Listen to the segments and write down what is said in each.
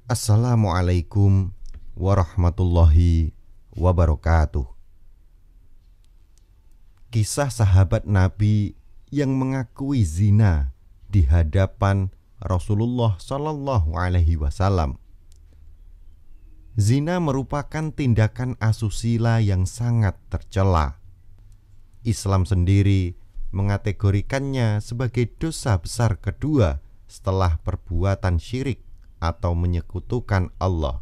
Assalamualaikum warahmatullahi wabarakatuh. Kisah sahabat Nabi yang mengakui zina di hadapan Rasulullah Shallallahu Alaihi Wasallam. Zina merupakan tindakan asusila yang sangat tercela. Islam sendiri mengategorikannya sebagai dosa besar kedua setelah perbuatan syirik atau menyekutukan Allah.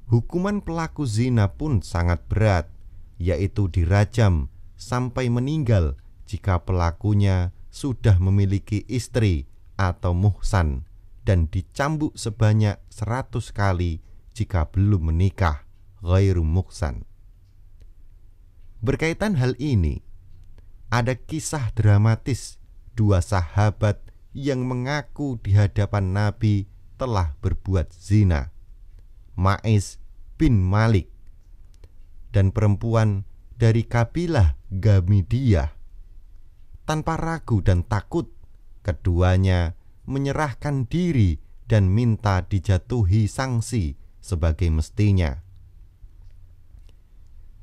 Hukuman pelaku zina pun sangat berat, yaitu dirajam sampai meninggal jika pelakunya sudah memiliki istri atau muhsan, dan dicambuk sebanyak 100 kali jika belum menikah ghairu muhsan. Berkaitan hal ini, ada kisah dramatis dua sahabat yang mengaku di hadapan Nabi telah berbuat zina, Ma'is bin Malik dan perempuan dari kabilah Gamidiyah. Tanpa ragu dan takut, keduanya menyerahkan diri dan minta dijatuhi sanksi sebagai mestinya.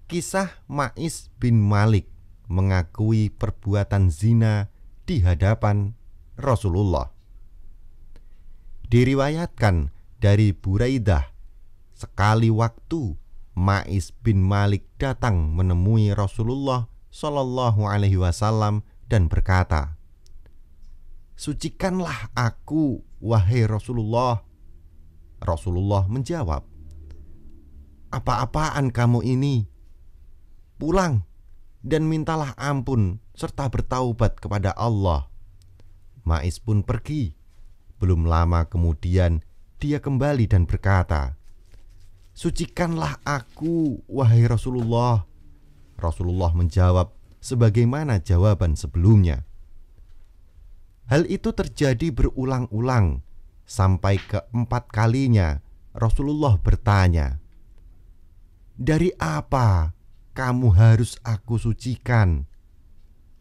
Kisah Ma'is bin Malik mengakui perbuatan zina di hadapan Rasulullah. Diriwayatkan dari Buraidah, sekali waktu Ma'is bin Malik datang menemui Rasulullah Shallallahu Alaihi Wasallam dan berkata, "Sucikanlah aku, wahai Rasulullah." Rasulullah menjawab, "Apa-apaan kamu ini? Pulang dan mintalah ampun serta bertaubat kepada Allah." Ma'is pun pergi. Belum lama kemudian dia kembali dan berkata, "Sucikanlah aku, wahai Rasulullah." Rasulullah menjawab sebagaimana jawaban sebelumnya. Hal itu terjadi berulang-ulang sampai keempat kalinya Rasulullah bertanya, "Dari apa kamu harus aku sucikan?"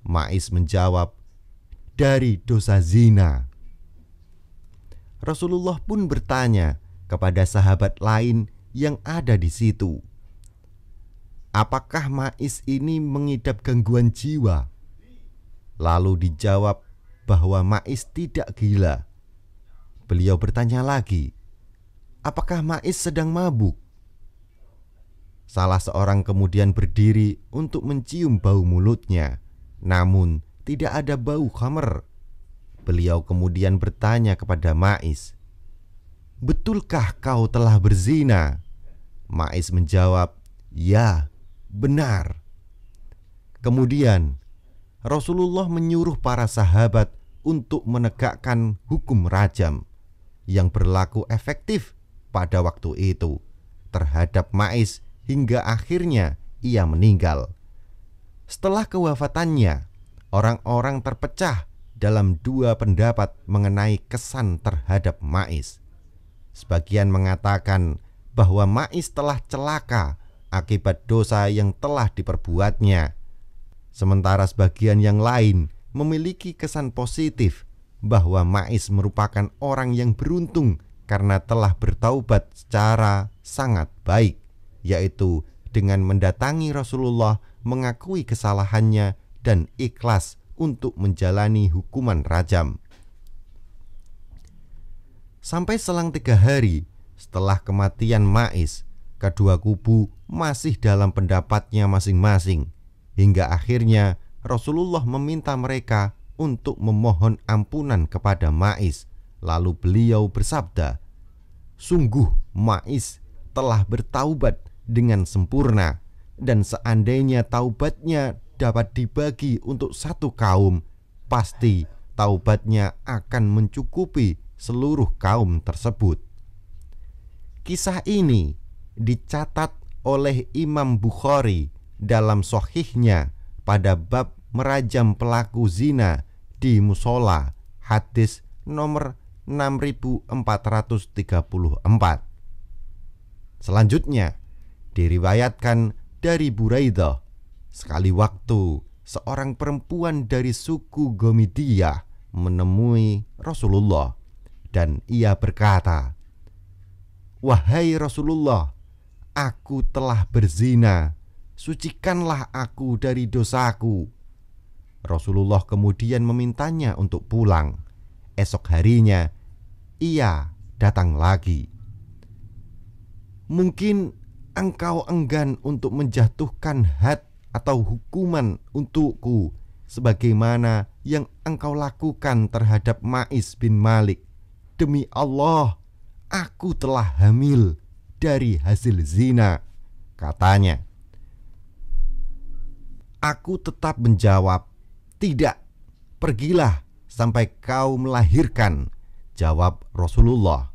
Ma'is menjawab, "Dari dosa zina." Rasulullah pun bertanya kepada sahabat lain yang ada di situ, "Apakah Ma'is ini mengidap gangguan jiwa?" Lalu dijawab bahwa Ma'is tidak gila. Beliau bertanya lagi, "Apakah Ma'is sedang mabuk?" Salah seorang kemudian berdiri untuk mencium bau mulutnya, namun tidak ada bau khamr. Beliau kemudian bertanya kepada Ma'is, "Betulkah kau telah berzina?" Ma'is menjawab, "Ya, benar." Kemudian Rasulullah menyuruh para sahabat untuk menegakkan hukum rajam yang berlaku efektif pada waktu itu terhadap Ma'is hingga akhirnya ia meninggal. Setelah kewafatannya, orang-orang terpecah dalam dua pendapat mengenai kesan terhadap Ma'is. Sebagian mengatakan bahwa Ma'is telah celaka akibat dosa yang telah diperbuatnya, sementara sebagian yang lain memiliki kesan positif bahwa Ma'is merupakan orang yang beruntung karena telah bertaubat secara sangat baik, yaitu dengan mendatangi Rasulullah, mengakui kesalahannya dan ikhlas untuk menjalani hukuman rajam. Sampai selang 3 hari setelah kematian Ma'is, kedua kubu masih dalam pendapatnya masing-masing, hingga akhirnya Rasulullah meminta mereka untuk memohon ampunan kepada Ma'is. Lalu beliau bersabda, "Sungguh Ma'is telah bertaubat dengan sempurna, dan seandainya taubatnya dapat dibagi untuk satu kaum, pasti taubatnya akan mencukupi seluruh kaum tersebut." Kisah ini dicatat oleh Imam Bukhari dalam Shahihnya pada bab merajam pelaku zina di musola, hadis nomor 6434. Selanjutnya diriwayatkan dari Buraidah, sekali waktu seorang perempuan dari suku Gamidiyah menemui Rasulullah, dan ia berkata, "Wahai Rasulullah, aku telah berzina, sucikanlah aku dari dosaku." Rasulullah kemudian memintanya untuk pulang. Esok harinya ia datang lagi. "Mungkin engkau enggan untuk menjatuhkan had atau hukuman untukku sebagaimana yang engkau lakukan terhadap Ma'is bin Malik. Demi Allah, aku telah hamil dari hasil zina," katanya. Aku tetap menjawab, "Tidak, pergilah sampai kau melahirkan," jawab Rasulullah.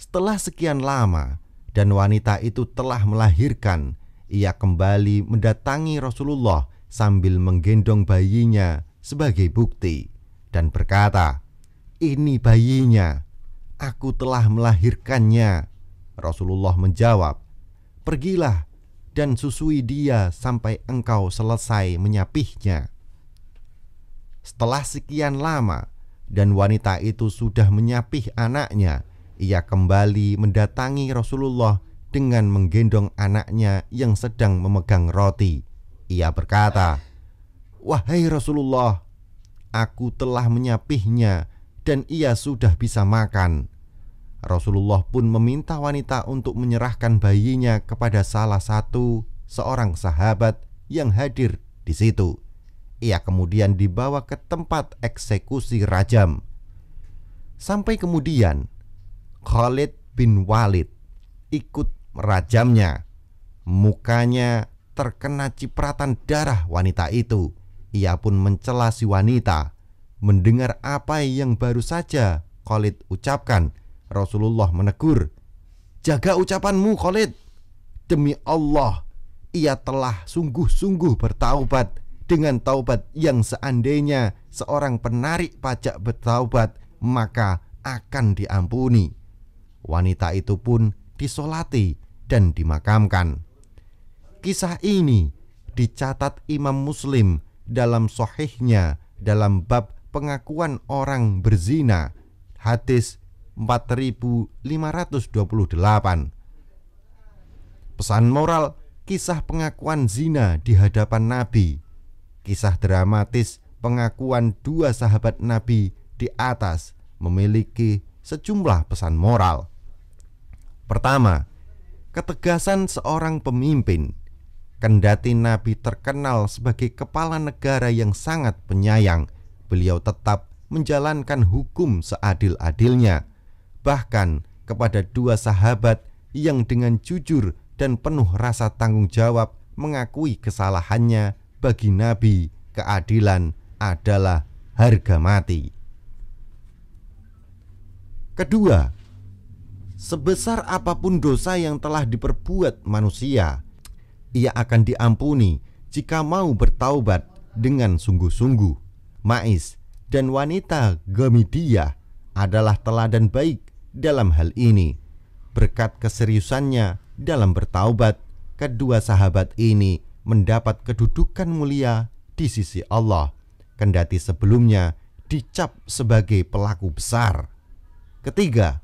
Setelah sekian lama dan wanita itu telah melahirkan, ia kembali mendatangi Rasulullah sambil menggendong bayinya sebagai bukti dan berkata, "Ini bayinya, aku telah melahirkannya." Rasulullah menjawab, "Pergilah dan susui dia sampai engkau selesai menyapihnya." Setelah sekian lama dan wanita itu sudah menyapih anaknya, ia kembali mendatangi Rasulullah dengan menggendong anaknya yang sedang memegang roti. Ia berkata, "Wahai Rasulullah, aku telah menyapihnya dan ia sudah bisa makan." Rasulullah pun meminta wanita untuk menyerahkan bayinya kepada salah satu seorang sahabat yang hadir di situ. Ia kemudian dibawa ke tempat eksekusi rajam. Sampai kemudian Khalid bin Walid ikut merajamnya. Mukanya terkena cipratan darah wanita itu. Ia pun mencela si wanita. Mendengar apa yang baru saja Khalid ucapkan, Rasulullah menegur, "Jaga ucapanmu, Khalid. Demi Allah, ia telah sungguh-sungguh bertaubat dengan taubat yang seandainya seorang penarik pajak bertaubat, maka akan diampuni." Wanita itu pun disolati dan dimakamkan. Kisah ini dicatat Imam Muslim dalam Sahihnya dalam bab pengakuan orang berzina, hadis 4528. Pesan moral kisah pengakuan zina di hadapan Nabi. Kisah dramatis pengakuan dua sahabat Nabi di atas memiliki sejumlah pesan moral. Pertama, ketegasan seorang pemimpin. Kendati Nabi terkenal sebagai kepala negara yang sangat penyayang, beliau tetap menjalankan hukum seadil-adilnya. Bahkan kepada dua sahabat yang dengan jujur dan penuh rasa tanggung jawab mengakui kesalahannya, bagi Nabi keadilan adalah harga mati. Kedua, sebesar apapun dosa yang telah diperbuat manusia, ia akan diampuni jika mau bertaubat dengan sungguh-sungguh. Ma'is dan wanita Gamidiyah adalah teladan baik dalam hal ini. Berkat keseriusannya dalam bertaubat, kedua sahabat ini mendapat kedudukan mulia di sisi Allah, kendati sebelumnya dicap sebagai pelaku besar. Ketiga,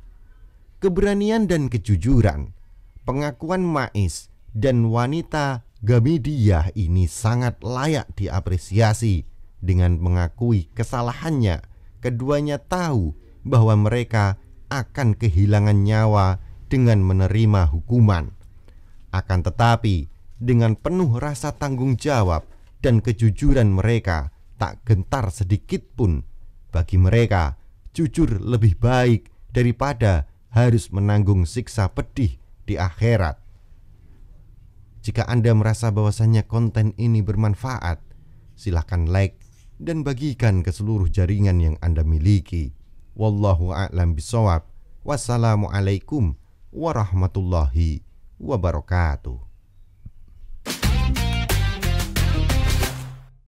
keberanian dan kejujuran. Pengakuan Ma'is dan wanita Gamidiyah ini sangat layak diapresiasi. Dengan mengakui kesalahannya, keduanya tahu bahwa mereka akan kehilangan nyawa dengan menerima hukuman. Akan tetapi, dengan penuh rasa tanggung jawab dan kejujuran mereka tak gentar sedikit pun. Bagi mereka, jujur lebih baik daripada harus menanggung siksa pedih di akhirat. Jika Anda merasa bahwasannya konten ini bermanfaat, silahkan like dan bagikan ke seluruh jaringan yang Anda miliki. Wallahu a'lam bishawab. Wassalamualaikum warahmatullahi wabarakatuh.